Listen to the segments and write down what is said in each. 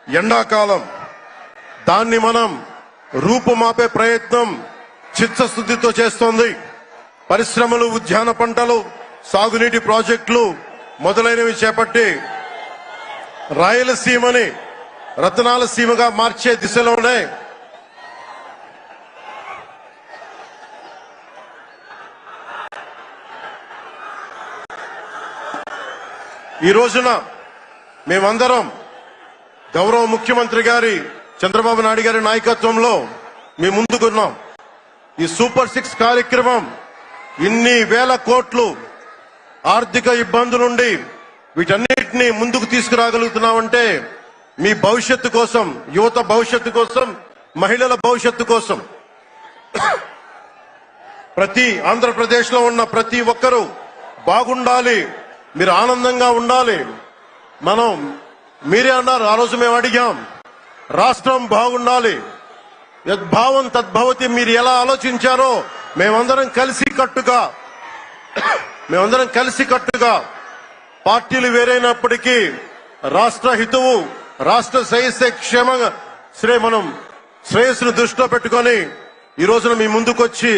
ఎండాకాలం. దాన్ని మనం రూపుమాపే ప్రయత్నం చిత్తశుద్ధితో చేస్తోంది. పరిశ్రమలు, ఉద్యాన పంటలు, సాగునీటి ప్రాజెక్టులు మొదలైనవి చేపట్టి రాయలసీమని రతనాల సీమగా మార్చే దిశలోనే ఈ రోజున మేమందరం గౌరవ ముఖ్యమంత్రి గారి చంద్రబాబు నాయుడు గారి నాయకత్వంలో మీ ముందుకున్నాం. ఈ సూపర్ 6 కార్యక్రమం ఇన్ని వేల కోట్లు ఆర్థిక ఇబ్బందుల నుండి వీటన్నిటిని ముందుకు తీసుకురాగలుగుతున్నామంటే మీ భవిష్యత్తు కోసం, యువత భవిష్యత్తు కోసం, మహిళల భవిష్యత్తు కోసం, ప్రతి ఆంధ్రప్రదేశ్ లో ఉన్న ప్రతి ఒక్కరూ బాగుండాలి, మీరు ఆనందంగా ఉండాలి. మీరే అన్నారు, ఆ రోజు మేము అడిగాం, రాష్ట్రం బాగుండాలి, యద్భావం తద్భవతి. మీరు ఎలా ఆలోచించారో మేమందరం కలిసికట్టుగా పార్టీలు వేరైనప్పటికీ రాష్ట్ర హితువు, రాష్ట్ర శ్రేయస్సును దృష్టిలో పెట్టుకొని ఈ రోజున మీ ముందుకొచ్చి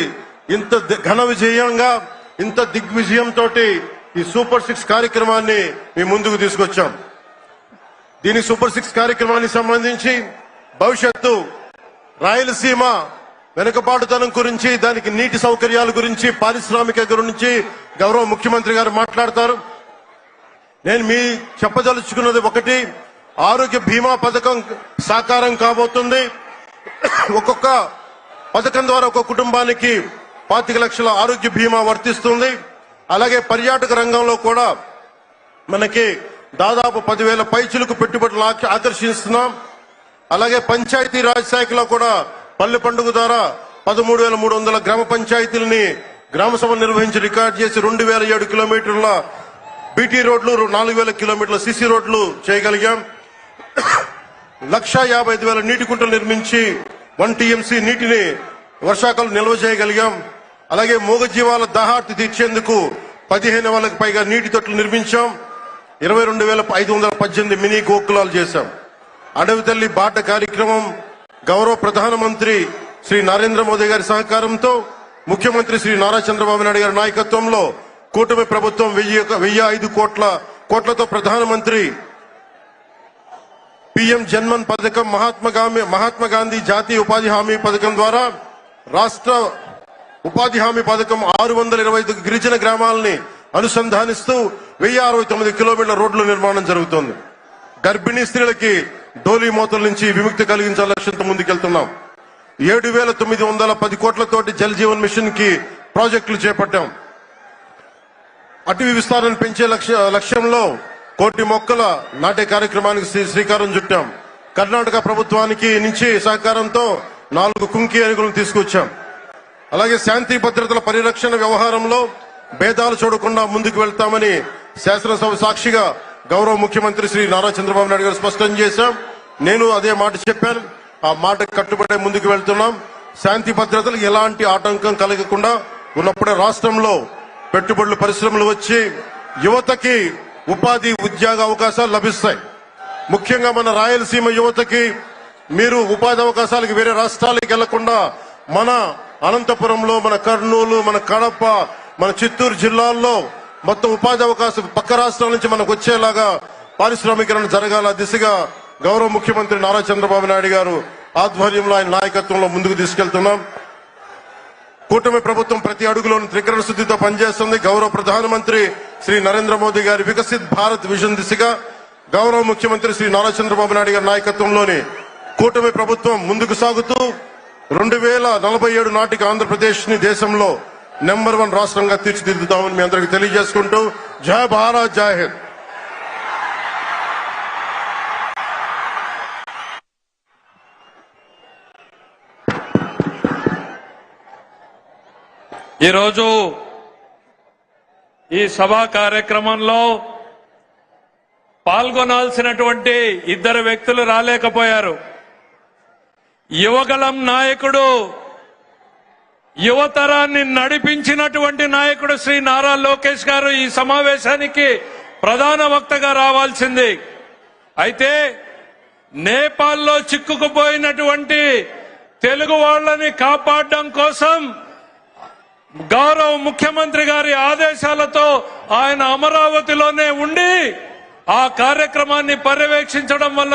ఇంత ఘన విజయంగా, ఇంత దిగ్విజయంతో ఈ సూపర్ 6 కార్యక్రమాన్ని మీ ముందుకు తీసుకొచ్చాం. దీని సూపర్ 6 కార్యక్రమానికి సంబంధించి భవిష్యత్తు రాయలసీమ వెనుకబాటుతనం గురించి, దానికి నీటి సౌకర్యాల గురించి, పారిశ్రామిక గురించి గౌరవ ముఖ్యమంత్రి గారు మాట్లాడతారు. నేను చెప్పదలుచుకున్నది ఒకటి, ఆరోగ్య బీమా పథకం సాకారం కాబోతుంది. ఒక్కొక్క పథకం ద్వారా ఒక్కొక్క కుటుంబానికి 25 లక్షల ఆరోగ్య బీమా వర్తిస్తుంది. అలాగే పర్యాటక రంగంలో కూడా మనకి దాదాపు 10,000 పైచులకు పెట్టుబడులు ఆకర్షిస్తున్నాం. అలాగే పంచాయతీ రాజ్ శాఖలో కూడా పల్లె పండుగ ద్వారా 13,300 గ్రామ పంచాయతీలని గ్రామ సభ నిర్వహించి రికార్డు చేసి 2,007 కిలోమీటర్ల బీటీ రోడ్లు, 4,000 కిలోమీటర్ల సిసి రోడ్లు చేయగలిగాం. 1,55,000 నీటి కుంటలు నిర్మించి 1 TMC నీటిని వర్షాకాలం నిల్వ చేయగలిగాం. అలాగే మూగజీవాల దాహార్తి తీర్చేందుకు 15,000కు పైగా నీటి తొట్లు నిర్మించాం. 22,518 మినీ గోకులాలు చేశాం. అడవి తల్లి బాట కార్యక్రమం గౌరవ ప్రధానమంత్రి శ్రీ నరేంద్ర మోదీ గారి సహకారంతో, ముఖ్యమంత్రి శ్రీ నారా చంద్రబాబు నాయుడు గారి నాయకత్వంలో కూటమి ప్రభుత్వం 1,005 కోట్లతో ప్రధానమంత్రి PM జన్మన్ పథకం, మహాత్మా గాంధీ జాతీయ ఉపాధి హామీ పథకం ద్వారా రాష్ట్ర ఉపాధి హామీ పథకం 625 గిరిజన గ్రామాలని అనుసంధానిస్తూ 1,069 కిలోమీటర్ల రోడ్ల నిర్మాణం జరుగుతోంది. గర్భిణీ స్త్రీలకి డోలీ మోతల నుంచి విముక్తి కలిగించాల లక్ష్యంతో ముందుకెళ్తున్నాం. 7,910 కోట్లతోటి జల్ జీవన్ మిషన్ కి ప్రాజెక్టులు చేపట్టాం. అటవీ విస్తారాన్ని పెంచే లక్ష్యంలో 1 కోటి మొక్కల నాటే కార్యక్రమానికి శ్రీకారం చుట్టాం. కర్ణాటక ప్రభుత్వానికి నుంచి సహకారంతో 4 కుంకి ఏనుగులను తీసుకొచ్చాం. అలాగే శాంతి భద్రతల పరిరక్షణ వ్యవహారంలో భేదాలు చూడకుండా ముందుకు వెళ్తామని శాసనసభ సాక్షిగా గౌరవ ముఖ్యమంత్రి శ్రీ నారా చంద్రబాబు నాయుడు గారు స్పష్టం చేశాం. నేను అదే మాట చెప్పాను. ఆ మాటకు కట్టుబడే ముందుకు వెళ్తున్నాం. శాంతి భద్రతలకు ఎలాంటి ఆటంకం కలగకుండా ఉన్నప్పుడే రాష్ట్రంలో పెట్టుబడులు, పరిశ్రమలు వచ్చి యువతకి ఉపాధి, ఉద్యోగ అవకాశాలు లభిస్తాయి. ముఖ్యంగా మన రాయలసీమ యువతకి మీరు ఉపాధి అవకాశాలకు వేరే రాష్ట్రాలకు వెళ్లకుండా మన అనంతపురంలో, మన కర్నూలు, మన కడప, మన చిత్తూరు జిల్లాల్లో మొత్తం ఉపాధి అవకాశం పక్క రాష్ట్రాల నుంచి మనకు వచ్చేలాగా పారిశ్రామికరణ జరగాల దిశగా గౌరవ ముఖ్యమంత్రి నారా చంద్రబాబు నాయుడు గారు ఆధ్వర్యంలో, ఆయన నాయకత్వంలో ముందుకు తీసుకెళ్తున్నాం. కూటమి ప్రభుత్వం ప్రతి అడుగులోనూ త్రికరణ శుద్ధితో పనిచేస్తుంది. గౌరవ ప్రధానమంత్రి శ్రీ నరేంద్ర మోదీ గారి వికసిత్ భారత్ విజన్ దిశగా గౌరవ ముఖ్యమంత్రి శ్రీ నారా చంద్రబాబు నాయుడు గారి నాయకత్వంలోని కూటమి ప్రభుత్వం ముందుకు సాగుతూ 2047 నాటికి ఆంధ్రప్రదేశ్ ని దేశంలో నెంబర్ 1 రాష్ట్రంగా తీర్చిదిద్దుతామని మీ అందరికీ తెలియజేసుకుంటూ జై భారత్, జై హింద్. ఈరోజు ఈ సభా కార్యక్రమంలో పాల్గొనాల్సినటువంటి 2 వ్యక్తులు రాలేకపోయారు. యువగలం నాయకుడు, యువతరాన్ని నడిపించినటువంటి నాయకుడు శ్రీ నారా లోకేష్ గారు ఈ సమావేశానికి ప్రధాన వక్తగా రావాల్సింది. అయితే నేపాల్లో చిక్కుకుపోయినటువంటి తెలుగు వాళ్ళని కాపాడడం కోసం గౌరవ ముఖ్యమంత్రి గారి ఆదేశాలతో ఆయన అమరావతిలోనే ఉండి ఆ కార్యక్రమాన్ని పర్యవేక్షించడం వల్ల